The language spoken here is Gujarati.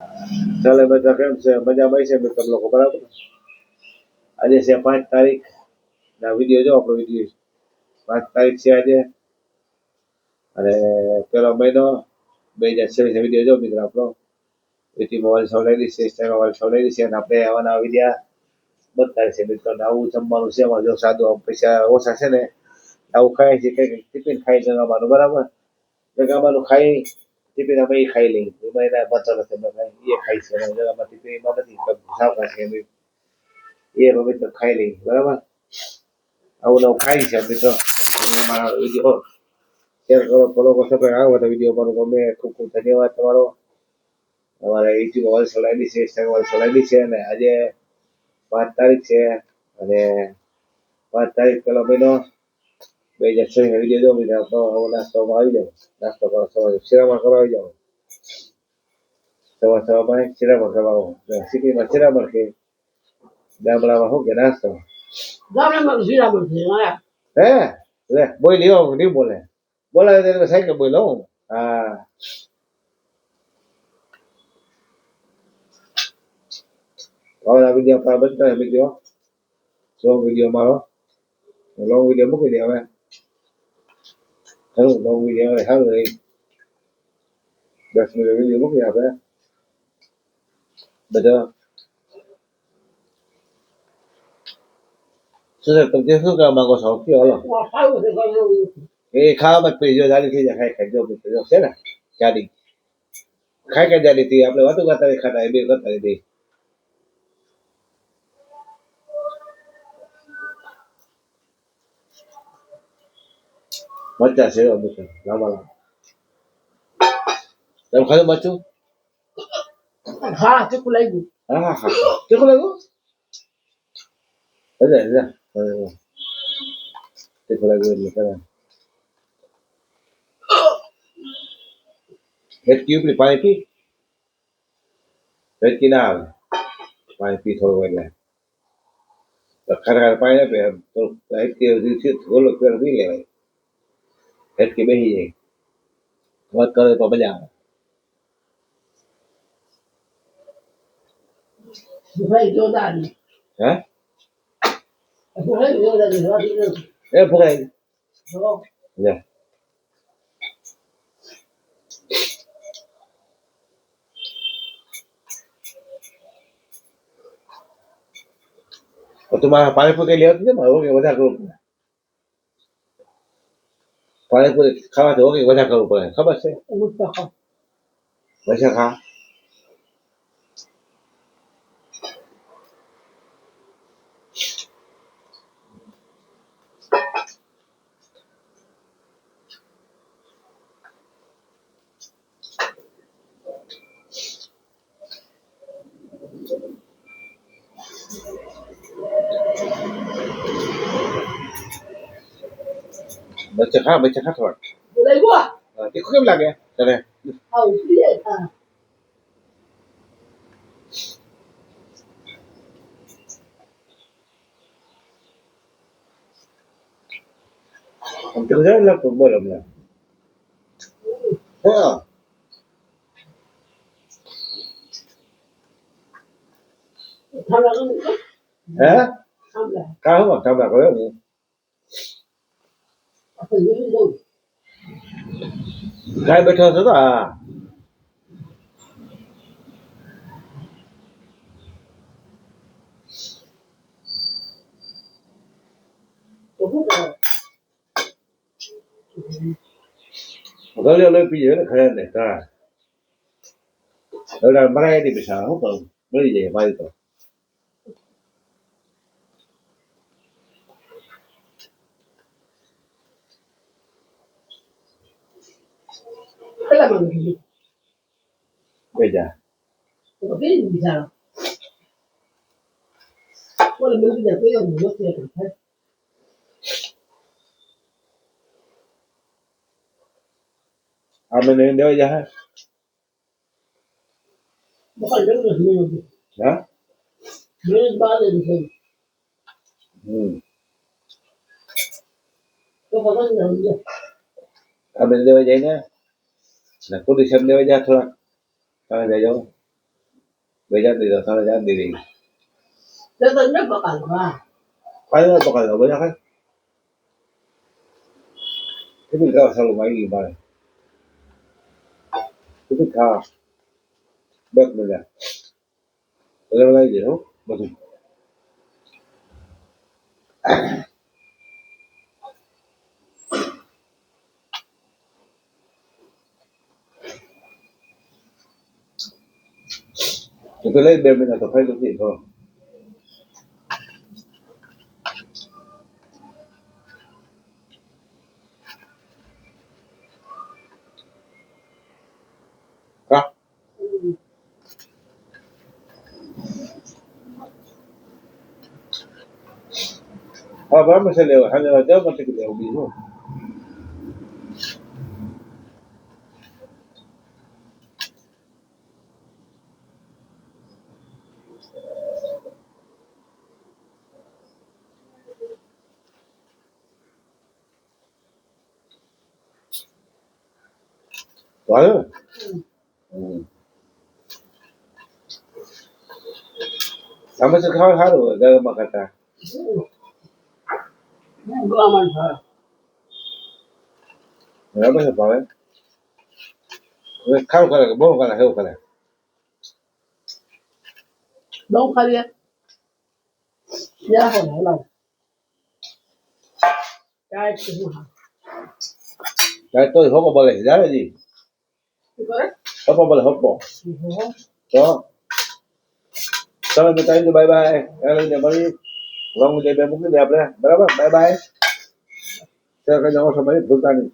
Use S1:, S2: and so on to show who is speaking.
S1: ચાલે બધા કેમ છે? મજામાં છે તમે લોકો બરાબર? આજે છે 5 તારીખ ના વિડીયો જો આપણો વિડીયો 5 તારીખ છે આજે અને પેલો મહિનો 2026 વિડીયો જો મિત્રો આપણો યુટ્યુબ મોબાઈલ સવડાવી છે, ઇન્સ્ટાગ્રામ મોબાઈલ સવડાવી છે અને આપણે આવા નવા વિડીયા બનતા છે મિત્રો. આવું જમવાનું છે એમાં જો સાદું પૈસા ઓછા છે ને આવું ખાય છે કઈ ટિફિન ખાઈ જવાનું બરાબર જગાવાનું ખાઈ ટિફિન અમે ખાઈ લઈએ એમાં એના બચો નથી એ ખાઈ છે જગામાં ટિફિન એમાં નથી સાવકા છે એ મિત્રો ખાઈ લઈ બરાબર આવું નવું ખાઈ છે મિત્રો. અમારા વિડીયો શેર કરો ફોલો કરો સબસ્ક્રાઈબ આવો બધા વિડીયો મારો ગમે ખૂબ ખૂબ ધન્યવાદ તમારો. અમારે યુટ્યુબ મોબાઈલ ચલાવેલી છે, ઇન્સ્ટાગ્રામ મોબાઈલ ચલાવેલી છે અને આજે 5 તારીખ છે અને 5 તારીખ પેલો મહિનો 2026 વિડીયો જો મિત્રો આપણો નાસ્તોમાં આવી જાવ નાસ્તો કરો સવારે શિરામણ કરવા આવી જાવ સવારમાં શિરામણ કરવા આવો સિટીમાં શિરામણ કે ગામડામાં શું કે નાસ્તો
S2: ગામડામાં શિરામણ છે
S1: હે લે બોલ લ્યો નહીં બોલે બોલાવે ત્યારે સાયકલ બોલો હા હવે આ વિડીયો આપણા બનતા વિડીયો લોંગ વિડીયો મારો લોંગ વિડીયો મૂકી દે હવે ઘણું લોંગ વિડીયો હવે સારું રહી 10 મિનિટ વિડીયો મૂકી આપણે બધા શું તમે શું કરવા માંગો છો કયો હલો એ ખાવામાં જ પડી જો જાડી થઈ જાય ખાઈ જો મિત્રો છે ને જાડી ખાઈ કે જાડી થઈ આપણે વાતો કરતા ખાતા એ બે કરતા બે મરચા છે મિત્રો લાંબા લાંબા તમે ખાધું મરચું
S2: હા ચીકુ લાગ્યું
S1: હા હા ચીકુ લાગ્યું અરે ચીકુ લાગ્યું એટલે કરે હેટકી ઉપરી પાણી પી હેટકી ના આવે પાણી પી થોડું એટલે ખરેખર પાણી આપે તો હેટકી ઓલો પેલો પી લેવાય હેટકી બેસી જાય વાત કરે તો મજા આવે
S2: ભાઈ જોરદાર
S1: હે
S2: ભાઈ જોરદાર
S1: એ ફરાય લે તમારા પાણીપુરી લેવાતી છે ને હવે વધારે કરવું પડે પાણીપુરી ખાવાથી હોગી વધારે કરવું પડે ખબર છે પૈસા ખા બચ્ચા ખા થોડા તીખું કેમ લાગે તને આમ તો જાય લાગતું બોલ હમણાં હા હે કાહમાં ઠામડા કર્યો ને કાંઈ બેઠો હતો તો હા ગળ્યો લઈ પીજે ને ખરે ને હા એવડા મરાય નહીં પૈસા શું કરું મળી જાય મારી તો બેજા આ મને દેવા જા હા આ મને દેવા જાય ને પોલીસ લેવા જા થોડા તમે જઈ જાઓ બેજા દીધા સાડા ચાર દી રહી
S2: તે તો ન પકાડો હા
S1: કાલે પકડ લો બધા ખાય કેટલી ખાવા સારું માગી મારે કેટલી ખાવા બસ મજા બધા લાવી દે હો બધું તો લઈ 2 મહિના તો ફાયદો થઈ ગયો કા હા બરાબર છે લેવા હાલે જાવ નથી લેવું બીજું વાળો આમાં તો ખાવા સારું હોય ગરમમાં કરતા
S2: ગોમન હા
S1: બરાબર છે ભાવે ખાવું કરે બહુ કરે એવું કરે
S2: બહુ ખાલી યા હો લાવ ચાય કે હું હા
S1: ત્યારે તો હોકો બોલે જાવે જી
S2: શું કરે
S1: હોકો બોલે હોકો તો તમે બતાવી દો બાય બાય એને મળી લોંગ ડે બે મૂકી દે આપણે બરાબર બાય બાય ત્યારે કઈ નવો સમય ભૂલતા નહીં